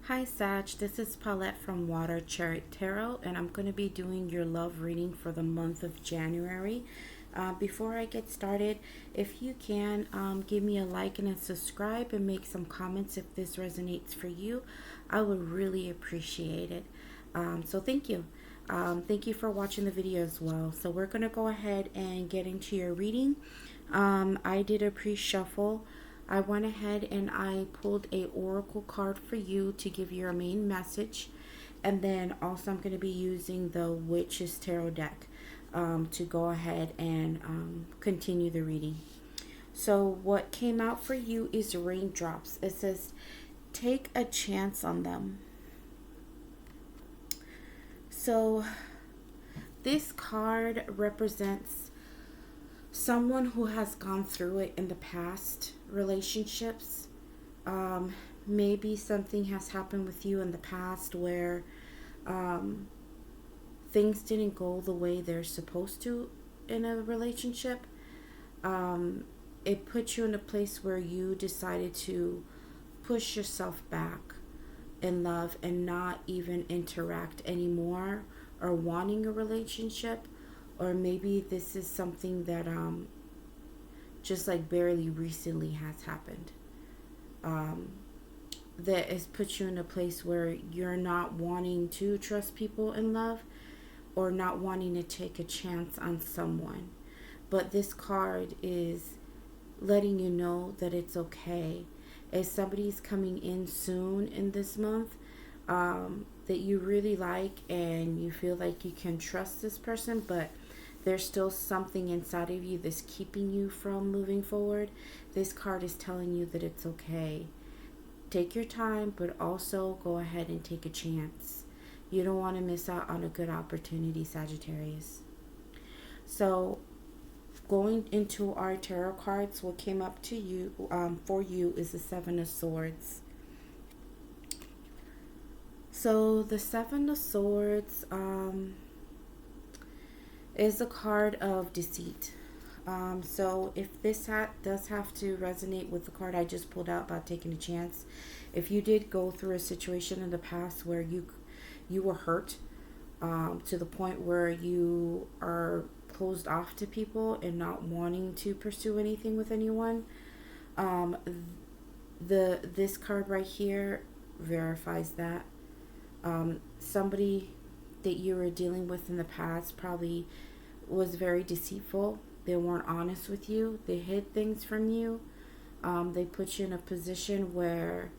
Hi Sag, this is Paulette from Water Chariot Tarot, and I'm going to be doing your love reading for the month of January. Before I get started, if you can give me a like and a subscribe and make some comments if this resonates for you, I would really appreciate it. So thank you. Thank you for watching the video as well. So we're going to go ahead and get into your reading. I did a pre-shuffle. I went ahead and I pulled a oracle card for you to give your main message, and then also I'm going to be using the Witch's Tarot deck to go ahead and continue the reading. So what came out for you is raindrops. It says take a chance on them. So this card represents someone who has gone through it in the past relationships. Maybe something has happened with you in the past where things didn't go the way they're supposed to in a relationship. It put you in a place where you decided to push yourself back in love and not even interact anymore or wanting a relationship. Or maybe this is something that just like barely recently has happened, that has put you in a place where you're not wanting to trust people in love or not wanting to take a chance on someone. But this card is letting you know that it's okay. If somebody's coming in soon in this month that you really like and you feel like you can trust this person, but there's still something inside of you that's keeping you from moving forward, this card is telling you that it's okay. Take your time, but also go ahead and take a chance. You don't want to miss out on a good opportunity, Sagittarius. So going into our tarot cards, what came up to you for you is the Seven of Swords. So the Seven of Swords is a card of deceit. So if this does have to resonate with the card I just pulled out about taking a chance, if you did go through a situation in the past where you were hurt to the point where you are closed off to people and not wanting to pursue anything with anyone, this card right here verifies that. Somebody that you were dealing with in the past probably was very deceitful. They weren't honest with you. They hid things from you. They put you in a position where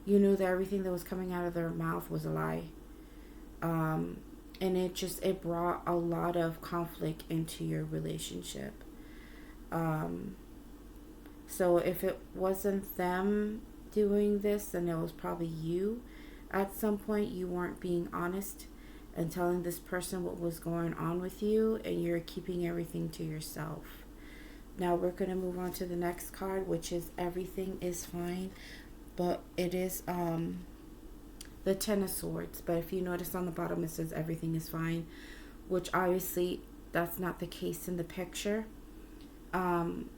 you knew that everything that was coming out of their mouth was a lie. And it brought a lot of conflict into your relationship. So if it wasn't them doing this, then it was probably you. At some point you weren't being honest and telling this person what was going on with you, and you're keeping everything to yourself. Now we're going to move on to the next card, which is everything is fine, but it is the Ten of Swords. But if you notice on the bottom it says everything is fine, which obviously that's not the case in the picture.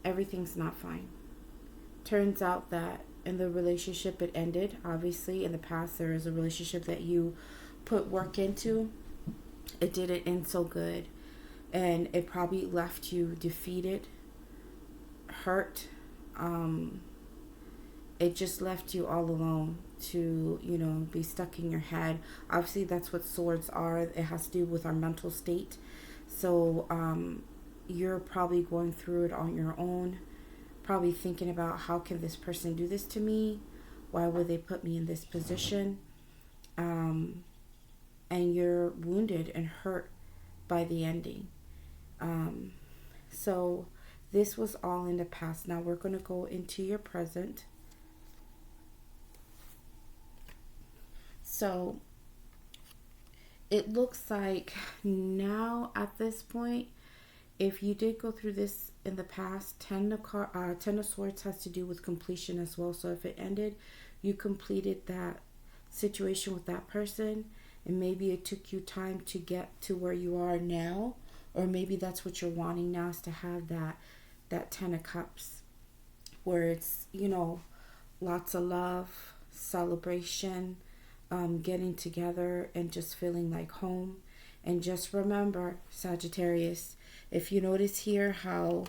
Everything's not fine. Turns out that in the relationship it ended. Obviously in the past there is a relationship that you put work into. It didn't end so good, and it probably left you defeated, hurt. It just left you all alone to, be stuck in your head. Obviously that's what swords are. It has to do with our mental state. So you're probably going through it on your own, probably thinking about how can this person do this to me, why would they put me in this position, and you're wounded and hurt by the ending. So this was all in the past. Now we're going to go into your present. So it looks like now at this point, if you did go through this in the past, Ten of Swords has to do with completion as well. So if it ended, you completed that situation with that person, and maybe it took you time to get to where you are now, or maybe that's what you're wanting now, is to have that Ten of Cups, where it's lots of love, celebration, getting together and just feeling like home. And just remember, Sagittarius, if you notice here how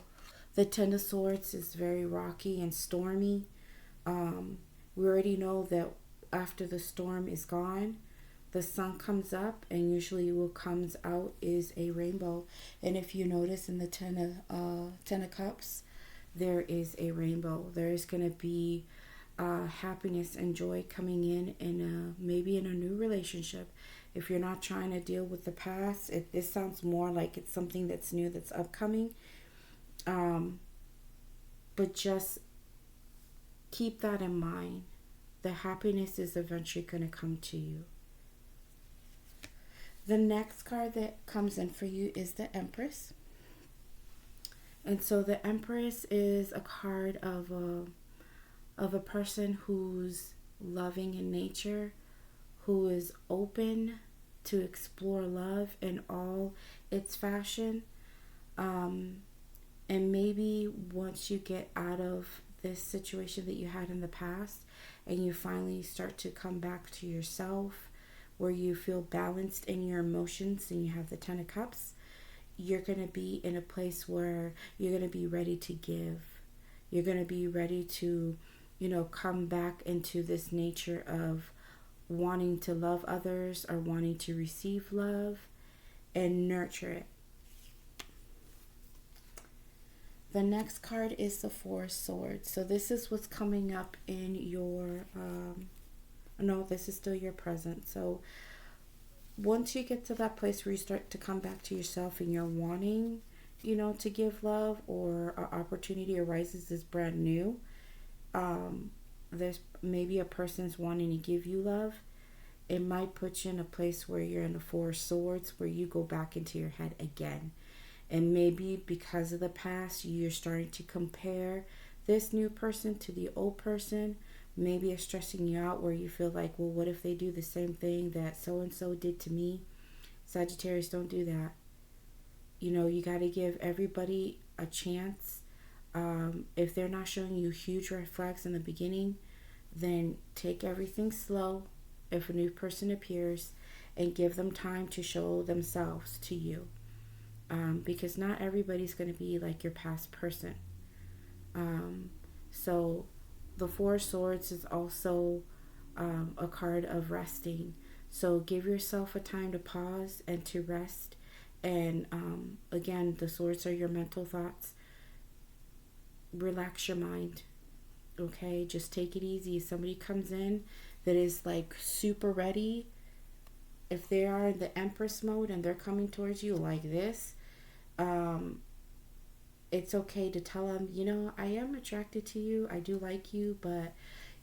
the Ten of Swords is very rocky and stormy, we already know that after the storm is gone, the sun comes up, and usually what comes out is a rainbow. And if you notice in the Ten of Cups, there is a rainbow. There is going to be happiness and joy coming in maybe in a new relationship. If you're not trying to deal with the past, this sounds more like it's something that's new, that's upcoming. But just keep that in mind. The happiness is eventually going to come to you. The next card that comes in for you is the Empress. And so the Empress is a card of a person who's loving in nature, who is open to explore love in all its fashion. And maybe once you get out of this situation that you had in the past and you finally start to come back to yourself, where you feel balanced in your emotions and you have the Ten of Cups, you're going to be in a place where you're going to be ready to give. You're going to be ready to, come back into this nature of wanting to love others or wanting to receive love and nurture it. The next card is the Four of Swords. So this is what's coming up in your, no, this is still your present. So once you get to that place where you start to come back to yourself and you're wanting, to give love, or an opportunity arises is brand new, there's maybe a person's wanting to give you love. It might put you in a place where you're in the Four of Swords, where you go back into your head again. And maybe because of the past, you're starting to compare this new person to the old person. Maybe it's stressing you out, where you feel like, well, what if they do the same thing that so-and-so did to me? Sagittarius, don't do that. You got to give everybody a chance. If they're not showing you huge red flags in the beginning, then take everything slow if a new person appears and give them time to show themselves to you. Because not everybody's going to be like your past person. So the Four of Swords is also a card of resting. So give yourself a time to pause and to rest. And again, the swords are your mental thoughts. Relax your mind. Okay, just take it easy. If somebody comes in that is like super ready, if they are in the Empress mode and they're coming towards you like this, it's okay to tell them, I am attracted to you. I do like you, but,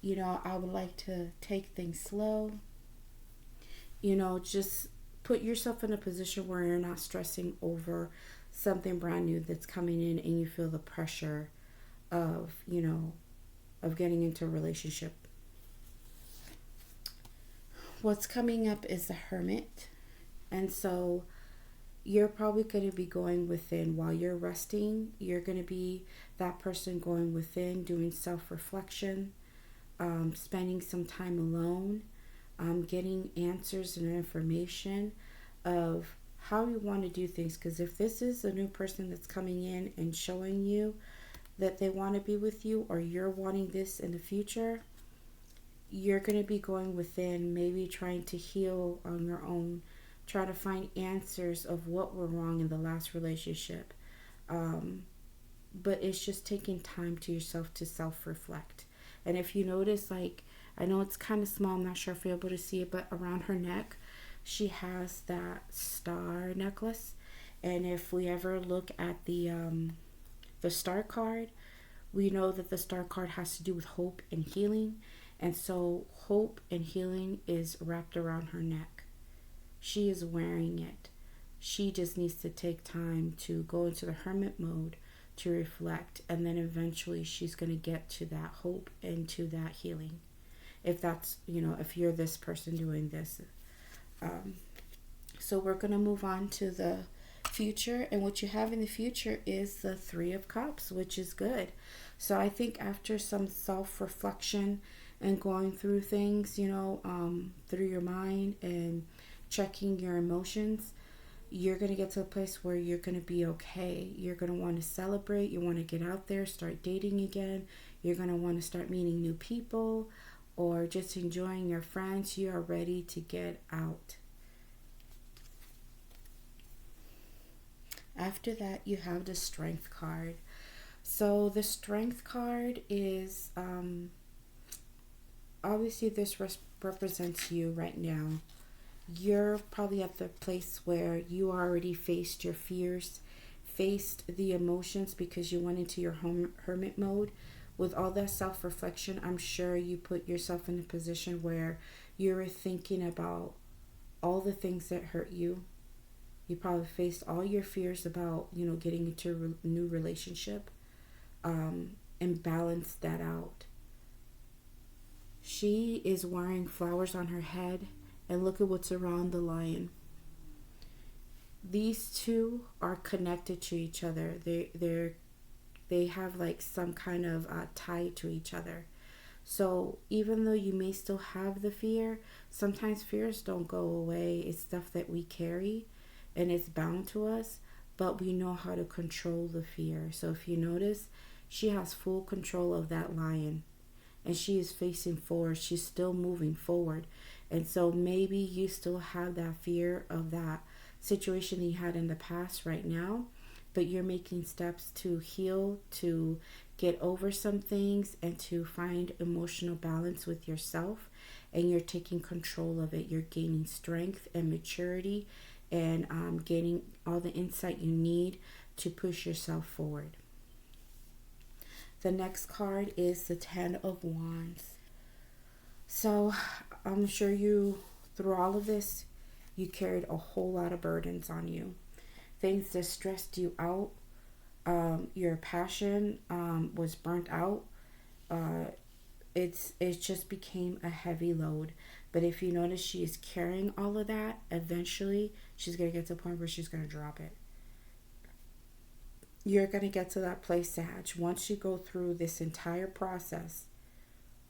I would like to take things slow. Just put yourself in a position where you're not stressing over something brand new that's coming in and you feel the pressure of, of getting into a relationship. What's coming up is the Hermit. And so you're probably going to be going within while you're resting. You're going to be that person going within, doing self-reflection, spending some time alone, getting answers and information of how you want to do things. Because if this is a new person that's coming in and showing you that they want to be with you, or you're wanting this in the future, you're going to be going within, maybe trying to heal on your own, try to find answers of what went wrong in the last relationship. But it's just taking time to yourself to self-reflect. And if you notice, like, I know it's kind of small, I'm not sure if you're able to see it, but around her neck, she has that star necklace. And if we ever look at the star card, we know that the star card has to do with hope and healing. And so hope and healing is wrapped around her neck. She is wearing it. She just needs to take time to go into the hermit mode to reflect, and then eventually she's going to get to that hope and to that healing. If that's, if you're this person doing this. So we're going to move on to the future, and what you have in the future is the Three of Cups, which is good. So I think after some self-reflection and going through things, through your mind and checking your emotions, you're going to get to a place where you're going to be okay. You're going to want to celebrate. You want to get out there, start dating again. You're going to want to start meeting new people or just enjoying your friends. You are ready to get out. After that, you have the Strength card. So the Strength card is obviously this represents you right now. You're probably at the place where you already faced your fears, faced the emotions because you went into your hermit mode. With all that self-reflection, I'm sure you put yourself in a position where you were thinking about all the things that hurt you. You probably faced all your fears about, getting into a new relationship, and balanced that out. She is wearing flowers on her head, and look at what's around the lion. These two are connected to each other. They have like some kind of tie to each other. So even though you may still have the fear, sometimes fears don't go away. It's stuff that we carry and it's bound to us, but we know how to control the fear. So if you notice, she has full control of that lion and she is facing forward. She's still moving forward. And so maybe you still have that fear of that situation that you had in the past right now, but you're making steps to heal, to get over some things, and to find emotional balance with yourself. And you're taking control of it. You're gaining strength and maturity and gaining all the insight you need to push yourself forward. The next card is the Ten of Wands. So I'm sure through all of this, you carried a whole lot of burdens on you. Things that stressed you out. Your passion was burnt out. It just became a heavy load. But if you notice, she is carrying all of that. Eventually, she's going to get to a point where she's going to drop it. You're going to get to that place, Sag. Once you go through this entire process,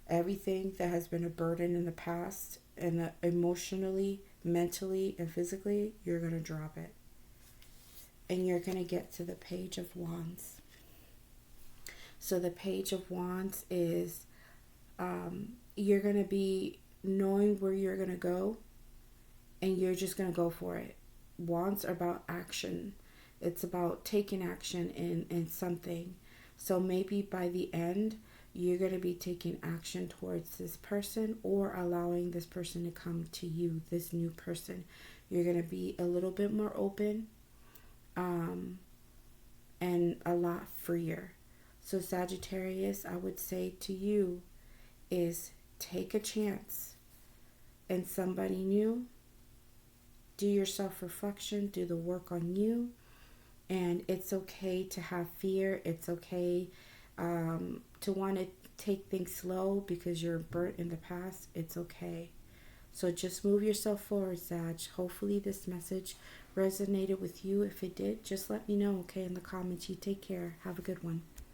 everything that has been a burden in the past, and emotionally, mentally, and physically, you're going to drop it. And you're going to get to the Page of Wands. So the Page of Wands is you're going to be knowing where you're going to go, and you're just going to go for it. Wands are about action. It's about taking action in something. So maybe by the end, you're going to be taking action towards this person or allowing this person to come to you, this new person. You're going to be a little bit more open and a lot freer. So Sagittarius, I would say to you is take a chance in somebody new. Do your self-reflection, do the work on you. And it's okay to have fear. It's okay to want to take things slow because you're burnt in the past. It's okay. So just move yourself forward, Sag. Hopefully this message resonated with you. If it did, just let me know, okay, in the comments. You take care. Have a good one.